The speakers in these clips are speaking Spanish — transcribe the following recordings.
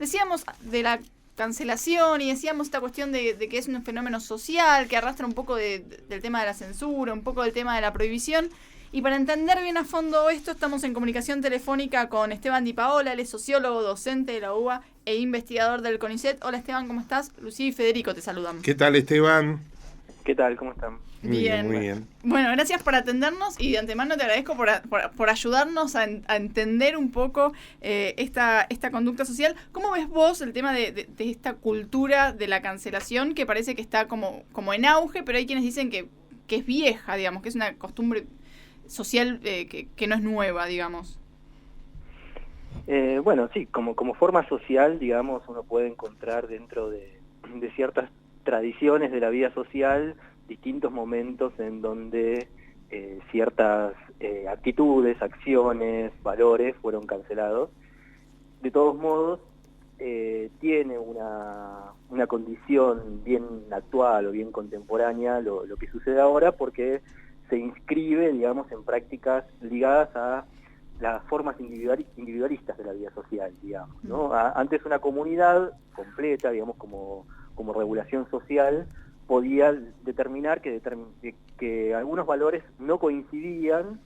decíamos de la cancelación y decíamos esta cuestión de que es un fenómeno social que arrastra un poco del tema de la censura, un poco del tema de la prohibición. Y para entender bien a fondo esto, estamos en comunicación telefónica con Esteban Di Paola. Él es sociólogo, docente de la UBA e investigador del CONICET. Hola Esteban, ¿cómo estás? Lucía y Federico te saludan. ¿Qué tal, Esteban? ¿Qué tal? ¿Cómo están? Bien, muy bien. Bueno, gracias por atendernos y de antemano te agradezco por ayudarnos a entender un poco esta conducta social. ¿Cómo ves vos el tema de esta cultura de la cancelación que parece que está como en auge, pero hay quienes dicen que es vieja, digamos, que es una costumbre social que no es nueva, digamos? Bueno, sí, como forma social, digamos, uno puede encontrar dentro de ciertas tradiciones de la vida social distintos momentos en donde ciertas actitudes, acciones, valores fueron cancelados. De todos modos, tiene una condición bien actual o bien contemporánea lo que sucede ahora, porque se inscribe, digamos, en prácticas ligadas a las formas individualistas de la vida social, digamos, ¿no? Antes una comunidad completa, digamos, como regulación social, podía determinar que algunos valores no coincidían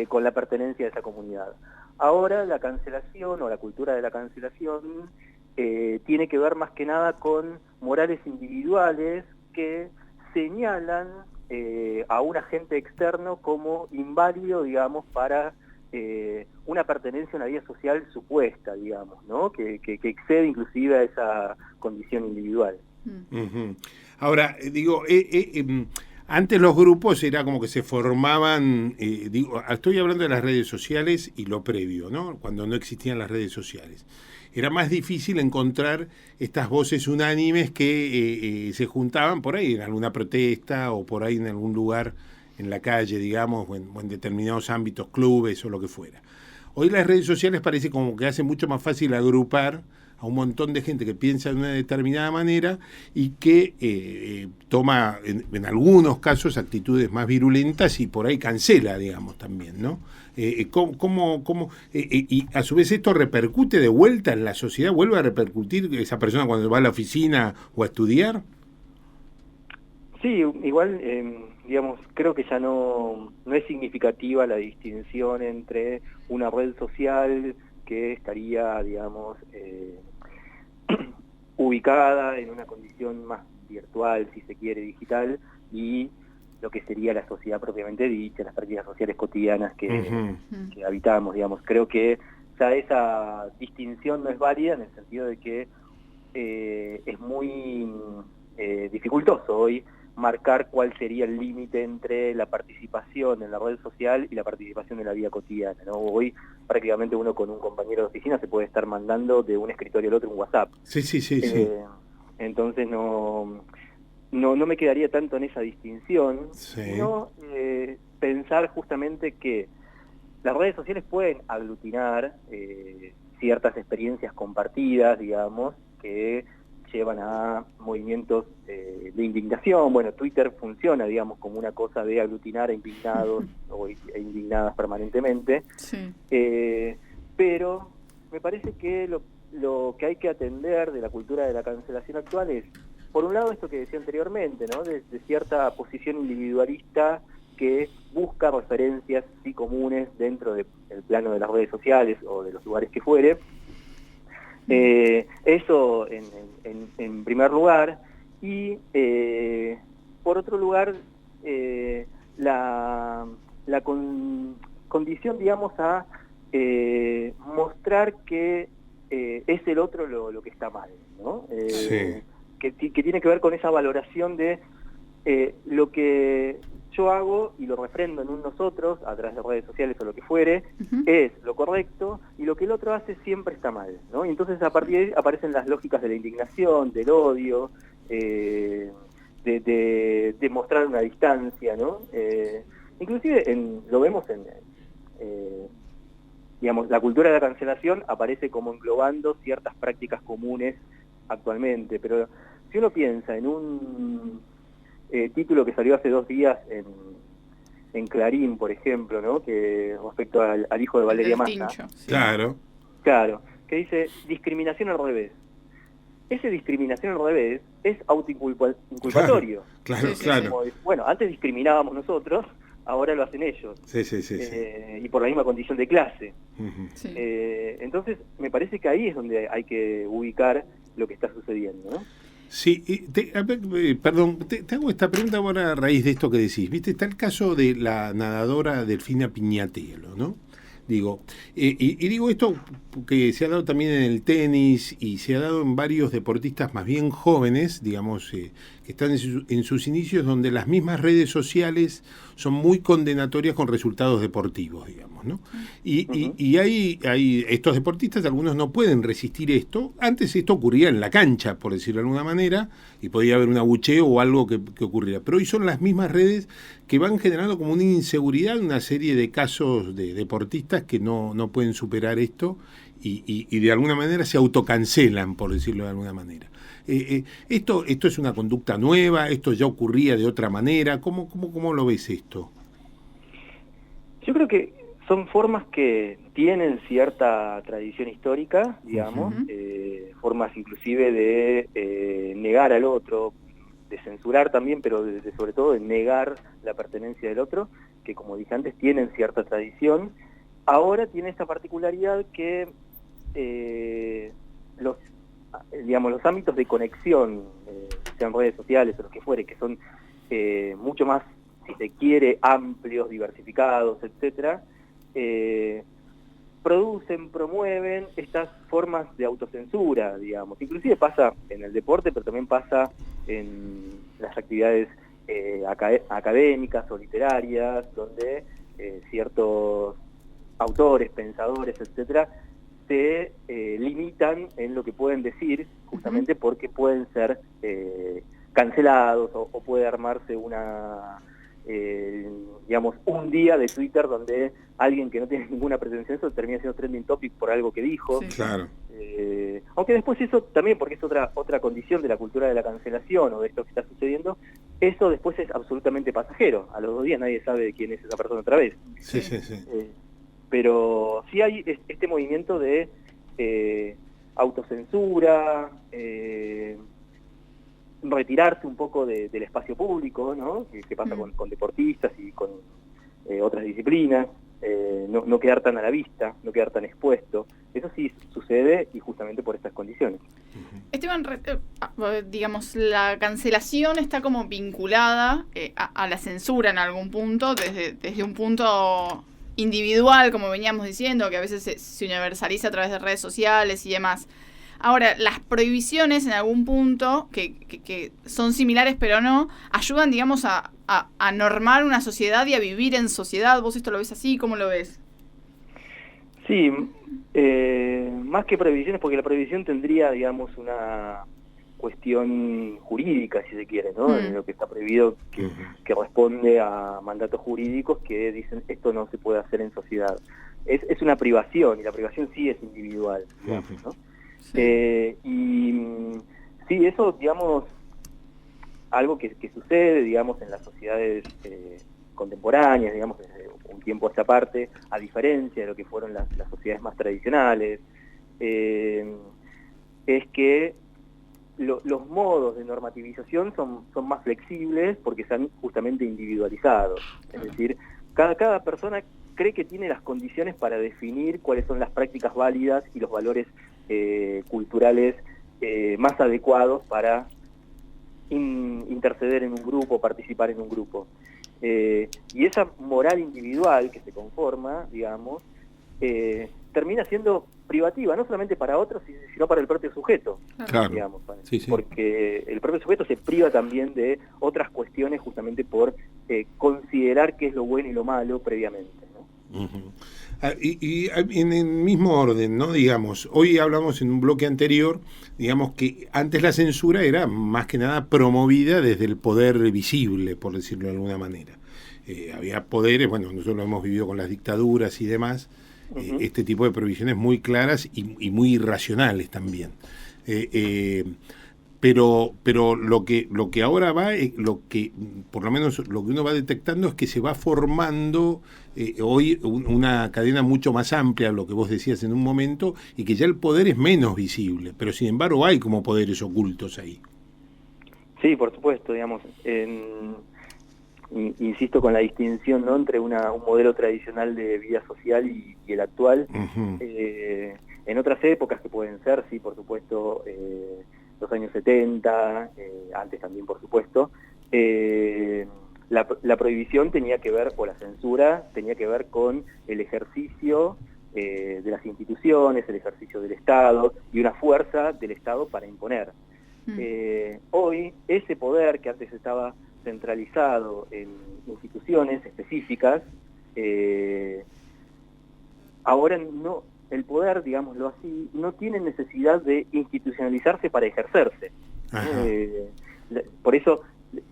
con la pertenencia de esa comunidad. Ahora la cancelación o la cultura de la cancelación tiene que ver más que nada con morales individuales que señalan a un agente externo como inválido, digamos, para una pertenencia a una vida social supuesta, digamos, ¿no? Que excede inclusive a esa condición individual. Uh-huh. Ahora, antes los grupos era como que se formaban, estoy hablando de las redes sociales y lo previo, ¿no? Cuando no existían las redes sociales. Era más difícil encontrar estas voces unánimes que se juntaban por ahí en alguna protesta o por ahí en algún lugar en la calle, digamos, o en determinados ámbitos, clubes o lo que fuera. Hoy las redes sociales parece como que hace mucho más fácil agrupar a un montón de gente que piensa de una determinada manera y que toma, en algunos casos, actitudes más virulentas y por ahí cancela, digamos, también, ¿no? Y a su vez esto repercute de vuelta en la sociedad, ¿vuelve a repercutir esa persona cuando va a la oficina o a estudiar? Sí, igual, digamos, creo que ya no es significativa la distinción entre una red social que estaría, digamos, ubicada en una condición más virtual, si se quiere, digital, y lo que sería la sociedad propiamente dicha, las prácticas sociales cotidianas que habitamos, digamos. Creo que ya esa distinción no es válida en el sentido de que es muy dificultoso hoy marcar cuál sería el límite entre la participación en la red social y la participación en la vida cotidiana, ¿no? Hoy prácticamente uno con un compañero de oficina se puede estar mandando de un escritorio al otro un WhatsApp. Sí. Entonces no me quedaría tanto en esa distinción, sino pensar justamente que las redes sociales pueden aglutinar ciertas experiencias compartidas, digamos, que llevan a movimientos de indignación. Bueno, Twitter funciona, digamos, como una cosa de aglutinar a indignados e indignadas permanentemente. Sí. Pero me parece que lo que hay que atender de la cultura de la cancelación actual es, por un lado, esto que decía anteriormente, ¿no? De cierta posición individualista que busca referencias sí comunes dentro del plano de las redes sociales o de los lugares que fuere. Eso en primer lugar, y por otro lugar la condición, digamos, a mostrar que es el otro lo que está mal, ¿no? Que tiene que ver con esa valoración de lo que yo hago y lo refrendo en un nosotros, a través de redes sociales o lo que fuere, es lo correcto, y lo que el otro hace siempre está mal, ¿no? Y entonces a partir de ahí aparecen las lógicas de la indignación, del odio, de mostrar una distancia, ¿no? Inclusive lo vemos digamos, la cultura de la cancelación aparece como englobando ciertas prácticas comunes actualmente, pero si uno piensa en un título que salió hace 2 días en Clarín, por ejemplo, ¿no? Que respecto al hijo de Valeria Massa. Claro. que dice discriminación al revés. Ese discriminación al revés es autoinculpatorio. Claro. Como, bueno, antes discriminábamos nosotros, ahora lo hacen ellos. Sí. Y por la misma condición de clase. Uh-huh. Sí. Entonces, me parece que ahí es donde hay que ubicar lo que está sucediendo, ¿no? Sí, te hago esta pregunta ahora a raíz de esto que decís. ¿Viste? Está el caso de la nadadora Delfina Piñatelo, ¿no? Digo, y digo esto porque se ha dado también en el tenis y se ha dado en varios deportistas más bien jóvenes, digamos, que están en sus inicios, donde las mismas redes sociales son muy condenatorias con resultados deportivos, digamos, ¿no? Y hay estos deportistas, algunos no pueden resistir esto. Antes esto ocurría en la cancha, por decirlo de alguna manera, y podía haber un abucheo o algo que ocurriera. Pero hoy son las mismas redes que van generando como una inseguridad, una serie de casos de deportistas que no pueden superar esto y de alguna manera se autocancelan, por decirlo de alguna manera. Esto es una conducta nueva, esto ya ocurría de otra manera. ¿Cómo lo ves esto? Yo creo que son formas que tienen cierta tradición histórica, digamos, formas inclusive de negar al otro, de censurar también, pero sobre todo de negar la pertenencia del otro, que como dije antes tienen cierta tradición. Ahora tiene esta particularidad que los ámbitos de conexión, sean redes sociales o lo que fuere, que son mucho más, si se quiere, amplios, diversificados, etcétera, promueven estas formas de autocensura, digamos. Inclusive pasa en el deporte, pero también pasa en las actividades académicas o literarias, donde ciertos autores, pensadores, etcétera, se limitan en lo que pueden decir, justamente porque pueden ser cancelados o puede armarse un día de Twitter donde alguien que no tiene ninguna presencia en eso termina siendo trending topic por algo que dijo. Sí. Claro. Aunque después eso también, porque es otra condición de la cultura de la cancelación o de esto que está sucediendo, eso después es absolutamente pasajero. A los 2 días nadie sabe quién es esa persona otra vez. Sí. Pero sí hay este movimiento de autocensura, retirarse un poco del espacio público, ¿no? Que pasa con deportistas y con otras disciplinas, no quedar tan a la vista, no quedar tan expuesto. Eso sí sucede y justamente por estas condiciones. Esteban, digamos, la cancelación está como vinculada a la censura en algún punto, desde un punto individual, como veníamos diciendo, que a veces se universaliza a través de redes sociales y demás. Ahora, las prohibiciones en algún punto, que son similares pero no, ayudan, digamos, a normar una sociedad y a vivir en sociedad. ¿Vos esto lo ves así? ¿Cómo lo ves? Sí, más que prohibiciones, porque la prohibición tendría, digamos, una cuestión jurídica, si se quiere, ¿no? En lo que está prohibido, que responde a mandatos jurídicos que dicen esto no se puede hacer en sociedad. Es una privación, y la privación sí es individual, digamos, ¿no? Sí. Sí, eso, digamos, algo que sucede, digamos, en las sociedades contemporáneas, digamos, desde un tiempo a esta parte, a diferencia de lo que fueron las sociedades más tradicionales, es que los modos de normativización son más flexibles porque están justamente individualizados. Es decir, cada persona cree que tiene las condiciones para definir cuáles son las prácticas válidas y los valores culturales más adecuados para interceder en un grupo, participar en un grupo. Y esa moral individual que se conforma, digamos, termina siendo privativa, no solamente para otros, sino para el propio sujeto, claro. Digamos, Sí. Porque el propio sujeto se priva también de otras cuestiones justamente por considerar qué es lo bueno y lo malo previamente, ¿no? Uh-huh. Y en el mismo orden, ¿no? Digamos, hoy hablamos en un bloque anterior, digamos que antes la censura era más que nada promovida desde el poder visible, por decirlo de alguna manera. Había poderes, bueno, nosotros lo hemos vivido con las dictaduras y demás, este tipo de prohibiciones muy claras y muy irracionales también. Pero lo que ahora va, lo que por lo menos lo que uno va detectando es que se va formando hoy una cadena mucho más amplia, lo que vos decías en un momento, y que ya el poder es menos visible, pero sin embargo hay como poderes ocultos ahí. Sí, por supuesto, digamos, insisto con la distinción, ¿no?, entre un modelo tradicional de vida social y el actual. Uh-huh. En otras épocas que pueden ser, sí, por supuesto, los años 70, antes también, por supuesto, la prohibición tenía que ver, o la censura, tenía que ver con el ejercicio de las instituciones, el ejercicio del Estado y una fuerza del Estado para imponer. Hoy, ese poder que antes estaba centralizado en instituciones específicas, ahora no, el poder, digámoslo así, no tiene necesidad de institucionalizarse para ejercerse. Por eso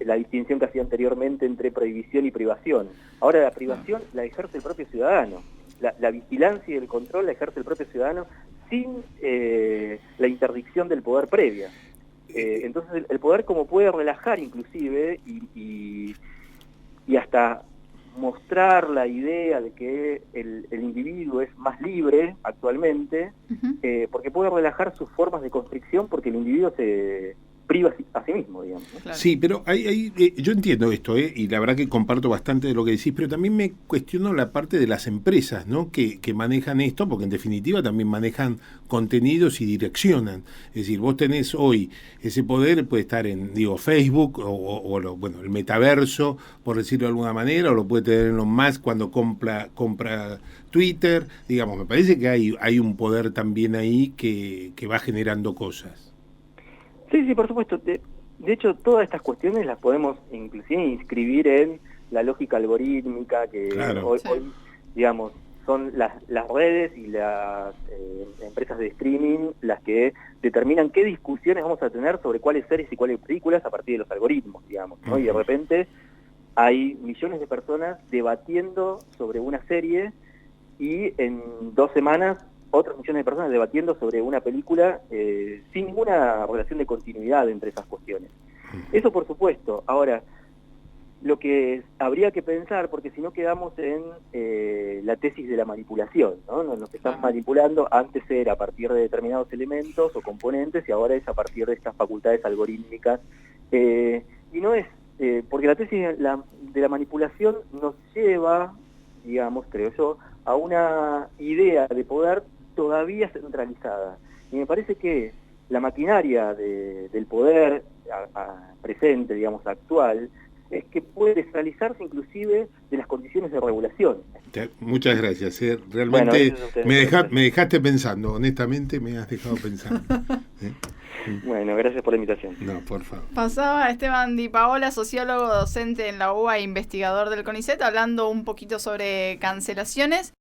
la distinción que hacía anteriormente entre prohibición y privación. Ahora la privación la ejerce el propio ciudadano. La vigilancia y el control la ejerce el propio ciudadano sin la interdicción del poder previa. Entonces el poder como puede relajar inclusive y hasta mostrar la idea de que el individuo es más libre actualmente, porque puede relajar sus formas de constricción porque el individuo se priva a sí mismo, digamos, ¿no? Claro. Sí, pero yo entiendo esto, y la verdad que comparto bastante de lo que decís, pero también me cuestiono la parte de las empresas, ¿no?, que manejan esto, porque en definitiva también manejan contenidos y direccionan. Es decir, vos tenés hoy ese poder, puede estar en, Facebook o el metaverso, por decirlo de alguna manera, o lo puede tener Elon Musk cuando compra Twitter. Digamos, me parece que hay un poder también ahí que va generando cosas. Sí, por supuesto. De hecho, todas estas cuestiones las podemos inclusive inscribir en la lógica algorítmica que claro. hoy, digamos, son las redes y las empresas de streaming las que determinan qué discusiones vamos a tener sobre cuáles series y cuáles películas a partir de los algoritmos, digamos, ¿no? Uh-huh. Y de repente hay millones de personas debatiendo sobre una serie y en 2 semanas otros millones de personas debatiendo sobre una película sin ninguna relación de continuidad entre esas cuestiones. Eso por supuesto. Ahora, lo que habría que pensar, porque si no quedamos en la tesis de la manipulación, ¿no? Nos están manipulando, antes era a partir de determinados elementos o componentes y ahora es a partir de estas facultades algorítmicas. Y no es, porque la tesis de la manipulación nos lleva, digamos, creo yo, a una idea de poder todavía centralizada. Y me parece que la maquinaria del poder presente, digamos, actual, es que puede descentralizarse inclusive de las condiciones de regulación. Muchas gracias. Realmente me dejaste pensando, honestamente me has dejado pensando. Bueno, gracias por la invitación. No, por favor. Pasaba Esteban Di Paola, sociólogo, docente en la UBA e investigador del CONICET, hablando un poquito sobre cancelaciones.